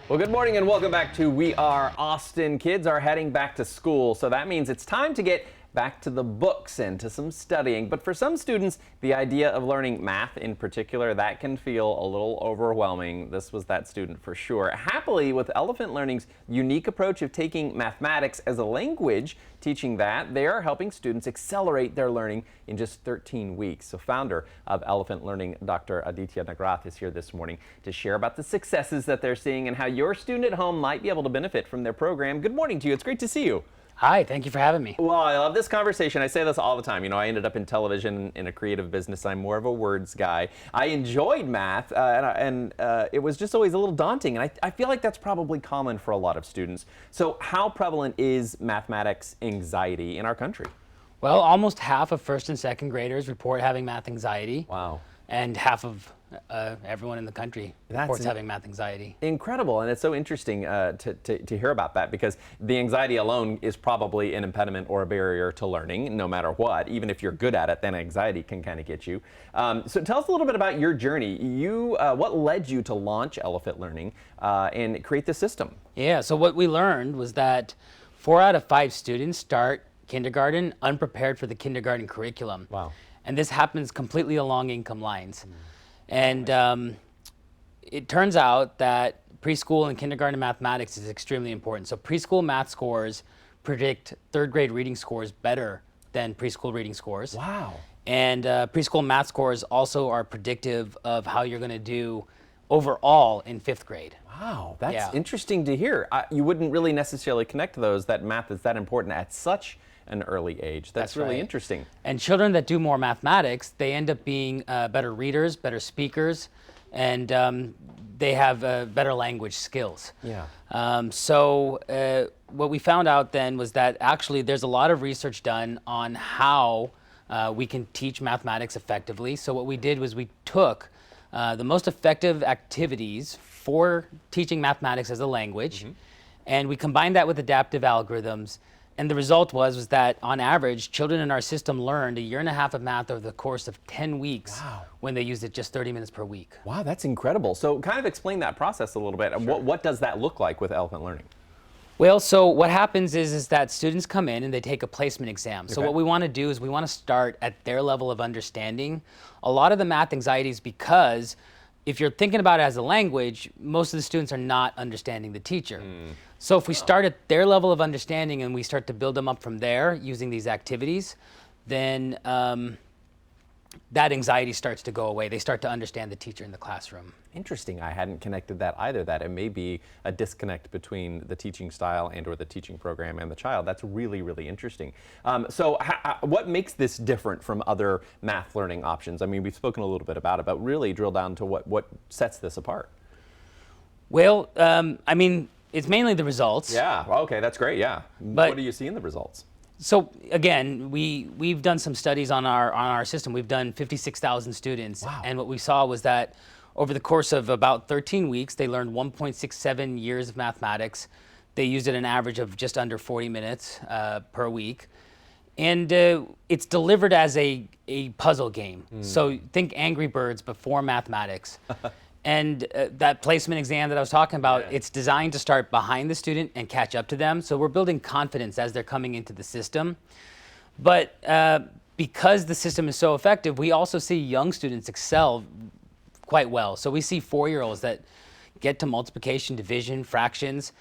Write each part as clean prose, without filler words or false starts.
Well, good morning and welcome back to We Are Austin. Kids are heading back to school, so that means it's time to get back to the books and to some studying. But for some students, the idea of learning math in particular, that can feel a little overwhelming. This was that student for sure. Happily, with Elephant Learning's unique approach of taking mathematics as a language, teaching that, they are helping students accelerate their learning in just 13 weeks. So founder of Elephant Learning, Dr. Aditya Nagrath, is here this morning to share about the successes that they're seeing and how your student at home might be able to benefit from their program. Good morning to you. It's great to see you. Hi, thank you for having me. Well, I love this conversation. I say this all the time. You know, I ended up in television in a creative business. I'm more of a words guy. I enjoyed math, and it was just always a little daunting. And I feel like that's probably common for a lot of students. So how prevalent is mathematics anxiety in our country? Well, almost half of first and second graders report having math anxiety. Wow. And half of everyone in the country reports having math anxiety. Incredible, and it's so interesting to hear about that, because the anxiety alone is probably an impediment or a barrier to learning, no matter what. Even if you're good at it, then anxiety can kind of get you. So tell us a little bit about your journey. What led you to launch Elephant Learning and create this system? Yeah, so what we learned was that 4 out of 5 students start kindergarten unprepared for the kindergarten curriculum. Wow. And this happens completely along income lines. And it turns out that preschool and kindergarten mathematics is extremely important. So preschool math scores predict third grade reading scores better than preschool reading scores. Wow. And preschool math scores also are predictive of how you're going to do overall in 5th grade. Wow, that's interesting to hear. You wouldn't really necessarily connect those, that math is that important at such an early age. That's really interesting. And children that do more mathematics, they end up being better readers, better speakers, and they have better language skills. Yeah. So what we found out then was that actually there's a lot of research done on how we can teach mathematics effectively. So what we did was we took the most effective activities for teaching mathematics as a language, and we combined that with adaptive algorithms. And the result was that on average, children in our system learned 1.5 years of math over the course of 10 weeks when they used it just 30 minutes per week. Wow, that's incredible. So kind of explain that process a little bit. Sure. What does that look like with Elephant Learning? Well, so what happens is that students come in and they take a placement exam. So what we want to do is we want to start at their level of understanding. A lot of the math anxiety is because if you're thinking about it as a language, most of the students are not understanding the teacher. So if we start at their level of understanding and we start to build them up from there using these activities, then that anxiety starts to go away. They start to understand the teacher in the classroom. Interesting. I hadn't connected that either, that it may be a disconnect between the teaching style and or the teaching program and the child. That's really, really interesting. So what makes this different from other math learning options? I mean, we've spoken a little bit about it, but really drill down to what sets this apart. Well, I mean, it's mainly the results. Yeah, okay, that's great, yeah. But what do you see in the results? So again, we've done some studies on our system. We've done 56,000 students. Wow. And what we saw was that over the course of about 13 weeks, they learned 1.67 years of mathematics. They used it an average of just under 40 minutes per week. And it's delivered as a puzzle game. So think Angry Birds before mathematics. And that placement exam that I was talking about, it's designed to start behind the student and catch up to them. So we're building confidence as they're coming into the system. But because the system is so effective, we also see young students excel quite well. So we see 4-year-olds that get to multiplication, division, fractions.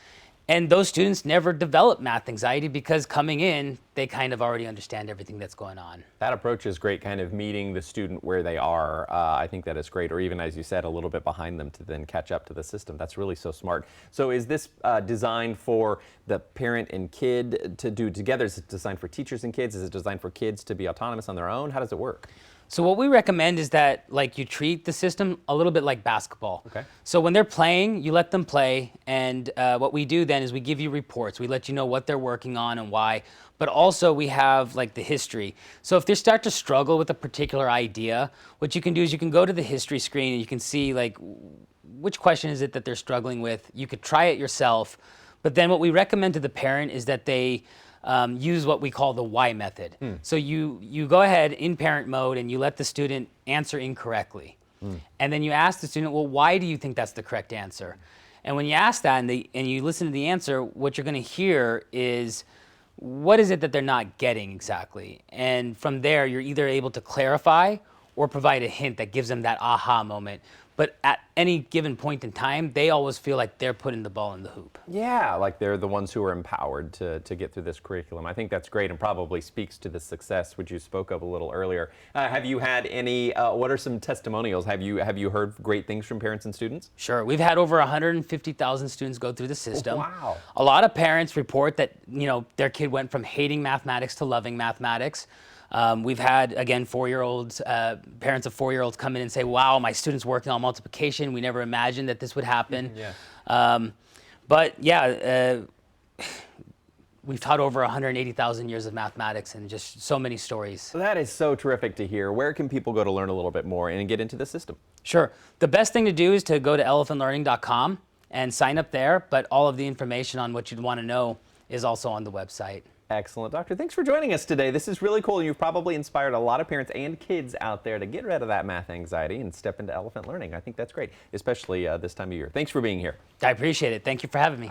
And those students never develop math anxiety because coming in, they kind of already understand everything that's going on. That approach is great, kind of meeting the student where they are. I think that is great, or even, as you said, a little bit behind them to then catch up to the system. That's really so smart. So is this designed for the parent and kid to do together? Is it designed for teachers and kids? Is it designed for kids to be autonomous on their own? How does it work? So what we recommend is that you treat the system a little bit like basketball. Okay. So when they're playing, you let them play, and what we do then is we give you reports. We let you know what they're working on and why, but also we have the history. So if they start to struggle with a particular idea, what you can do is you can go to the history screen and you can see which question is it that they're struggling with. You could try it yourself, but then what we recommend to the parent is that they use what we call the why method. So you go ahead in parent mode and you let the student answer incorrectly. And then you ask the student, well, why do you think that's the correct answer? And when you ask that and you listen to the answer, what you're going to hear is, what is it that they're not getting exactly? And from there, you're either able to clarify or provide a hint that gives them that aha moment. But at any given point in time, they always feel like they're putting the ball in the hoop. Yeah, like they're the ones who are empowered to get through this curriculum. I think that's great and probably speaks to the success which you spoke of a little earlier. Have you had any, what are some testimonials? Have you heard great things from parents and students? Sure, we've had over 150,000 students go through the system. Wow. A lot of parents report that, their kid went from hating mathematics to loving mathematics. We've had, again, parents of 4-year-olds come in and say, wow, my student's working on multiplication. We never imagined that this would happen. Yeah. We've taught over 180,000 years of mathematics and just so many stories. So that is so terrific to hear. Where can people go to learn a little bit more and get into the system? Sure. The best thing to do is to go to elephantlearning.com and sign up there, but all of the information on what you'd want to know is also on the website. Excellent. Doctor, thanks for joining us today. This is really cool. You've probably inspired a lot of parents and kids out there to get rid of that math anxiety and step into elephant learning. I think that's great, especially this time of year. Thanks for being here. I appreciate it. Thank you for having me.